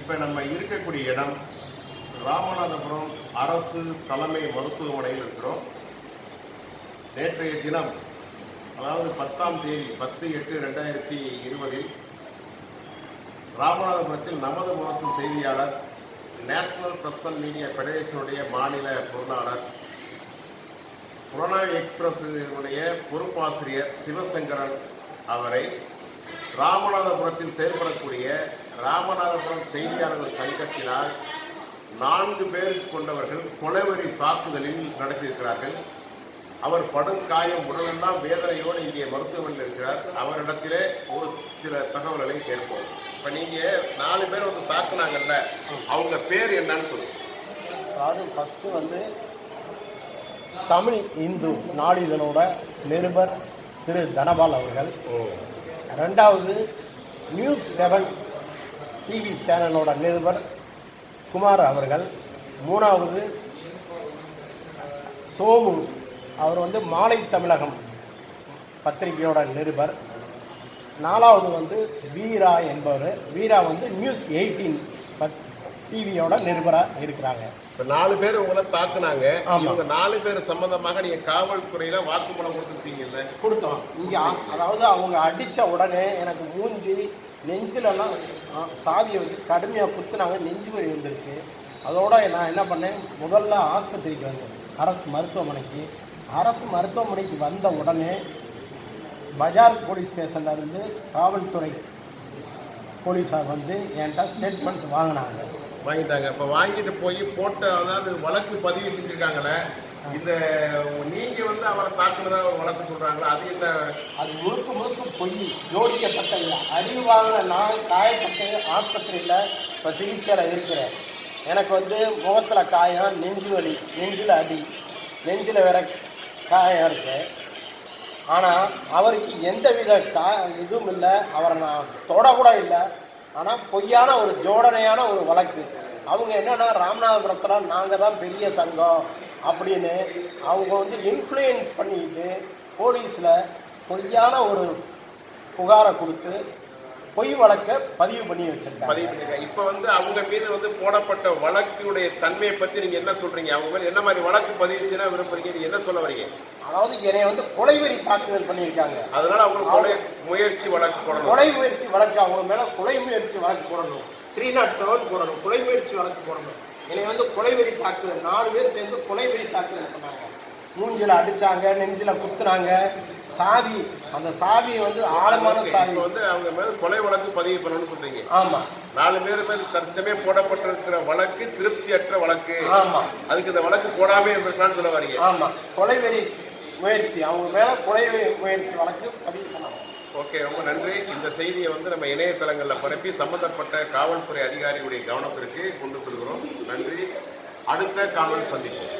இப்போ நம்ம இருக்கக்கூடிய இடம் ராமநாதபுரம் அரசு தலைமை மருத்துவமனையில் இருக்கிறோம். நேற்றைய தினம், அதாவது 10ஆம் தேதி 10/8/2020 ராமநாதபுரத்தில் நமது முரசு செய்தியாளர், நேஷனல் பிரஸ் அண்ட் மீடியா ஃபெடரேஷனுடைய மாநில பொருளாளர், புறநாய் எக்ஸ்பிரஸினுடைய பொறுப்பாசிரியர் சிவசங்கரன் அவரை ராமநாதபுரத்தில் செயல்படக்கூடிய ராமநாதபுரம் செய்தியாளர்கள் சங்கத்தினால் 4 பேர் கொண்டவர்கள் கொலைவெறி தாக்குதலில் நடத்தியிருக்கிறார்கள். அவர் படும் காயம், உடலெல்லாம் வேதனையோடு இங்கே மருத்துவமனையில் இருக்கிறார். அவரிடத்திலே ஒரு சில தகவல்களை கேட்போம். இப்போ நீங்கள் 4 பேர் வந்து தாக்குனாங்கல்ல, அவங்க பேர் என்னன்னு சொல்லுங்க. அதாவது ஃபஸ்ட்டு தமிழ் இந்து நாளிதழோட நிருபர் திரு தனபால் அவர்கள், 2வது நியூஸ் 7 டிவி சேனலோட நிருபர் குமார் அவர்கள், 3வது சோமு அவர் மாலை தமிழகம் பத்திரிகையோட நிருபர், 4வது வீரா என்பவர். வீரா நியூஸ் 18 டிவியோட நிருபராக இருக்கிறாங்க. இப்போ 4 பேர் உங்களை தாக்குனாங்க. இவங்க 4 பேர் சம்பந்தமாக நீங்க காவல்துறையில வாக்குமூலம் கொடுத்துருப்பீங்கல்ல? கொடுத்தோம். இங்கே அதாவது அவங்க அடித்த உடனே எனக்கு மூஞ்சி நெஞ்சிலெல்லாம் சாதியை வச்சு கடுமையாக குத்துனாங்க. நெஞ்சு வலி வந்துருச்சு. அதோட நான் என்ன பண்ணேன், முதல்ல ஆஸ்பத்திரிக்கு வந்தேன், அரசு மருத்துவமனைக்கு வந்த உடனே பஜார் போலீஸ் ஸ்டேஷன்லேருந்து காவல்துறை போலீஸார் என்கிட்ட ஸ்டேட்மெண்ட் வாங்கிட்டாங்க. இப்போ வாங்கிட்டு போய் போட்டு, அதாவது வழக்கு பதிவு செஞ்சுருக்காங்களே, இந்த நீங்கள் அவரை தாக்குனதா வழக்கு சொல்கிறாங்களா? அது இல்லை, அது முழுக்க பொய், ஜோடிக்கப்பட்ட இல்லை. அறிவாங்க. நான் காயப்பட்டு ஆஸ்பத்திரியில் இப்போ சிகிச்சையில் இருக்கிறேன். எனக்கு முகத்தில் காயம், நெஞ்சு வலி, நெஞ்சில் அடி, நெஞ்சில் வேற காயம் இருக்கு. ஆனால் அவருக்கு எந்தவித இதுவும் இல்லை. அவரை நான் தொடக்கூட இல்லை. ஆனால் பொய்யான ஒரு ஜோடனையான ஒரு வழக்கு. அவங்க என்னென்னா, ராமநாதபுரத்தில் நாங்கள் தான் பெரிய சங்கம் அப்படின்னு அவங்க இன்ஃப்ளூயன்ஸ் பண்ணிக்கிட்டு போலீஸில் பொய்யான ஒரு புகாரை கொடுத்து பொய் வழக்கை பதிவு பண்ணி வச்சிருக்காங்க. இப்போ அவங்க மீது போடப்பட்ட வழக்குடைய தன்மையை பற்றி நீங்கள் என்ன சொல்கிறீங்க? அவங்க மேலே என்ன மாதிரி வழக்கு பதிவு செய்ய விரும்புறீங்க? நீங்கள் என்ன சொல்ல வரீங்க? அதாவது என்னை கொலைவெறி தாக்குதல் பண்ணியிருக்காங்க. அதனால அவங்க முயற்சி வழக்கு போடணும். கொலை முயற்சி வழக்கு அவங்க மேலே கொலை முயற்சி வழக்கு போடணும். 307 போடணும். கொலை முயற்சி வழக்கு போடணும். என்னை கொலைவெறி தாக்குதல் 4 பேர் சேர்ந்து கொலைவெறி தாக்குதல் பண்ணாங்க. மூஞ்சில் அடித்தாங்க, நெஞ்சில் குத்துனாங்க. சாவி, அந்த சாவி ஆழமான சாவி அவங்க மேல கொலை வழக்கு பதிவு பண்ணணும்னு சொல்றீங்க? ஆமா. 4 பேர் மேல் தற்சமயம் போடப்பட்டிருக்கிற வழக்கு திருப்தியற்ற வழக்கு. ஆமா. அதுக்கு இந்த வழக்கு போடாம இருக்கலாம்னு சொல்ல வரீங்க? ஆமா. கொலைவெறி முயற்சி, அவங்க மேல கொலைவெறி முயற்சி வழக்கு பதிவு பண்ணணும். ஓகே, ரொம்ப நன்றி. இந்த செய்தியை நம்ம இணையதளங்களில் பரப்பி சம்பந்தப்பட்ட காவல்துறை அதிகாரிகளுடைய கவனத்திற்கு கொண்டு செல்கிறோம். நன்றி. அடுத்த காணொலி சந்திப்போம்.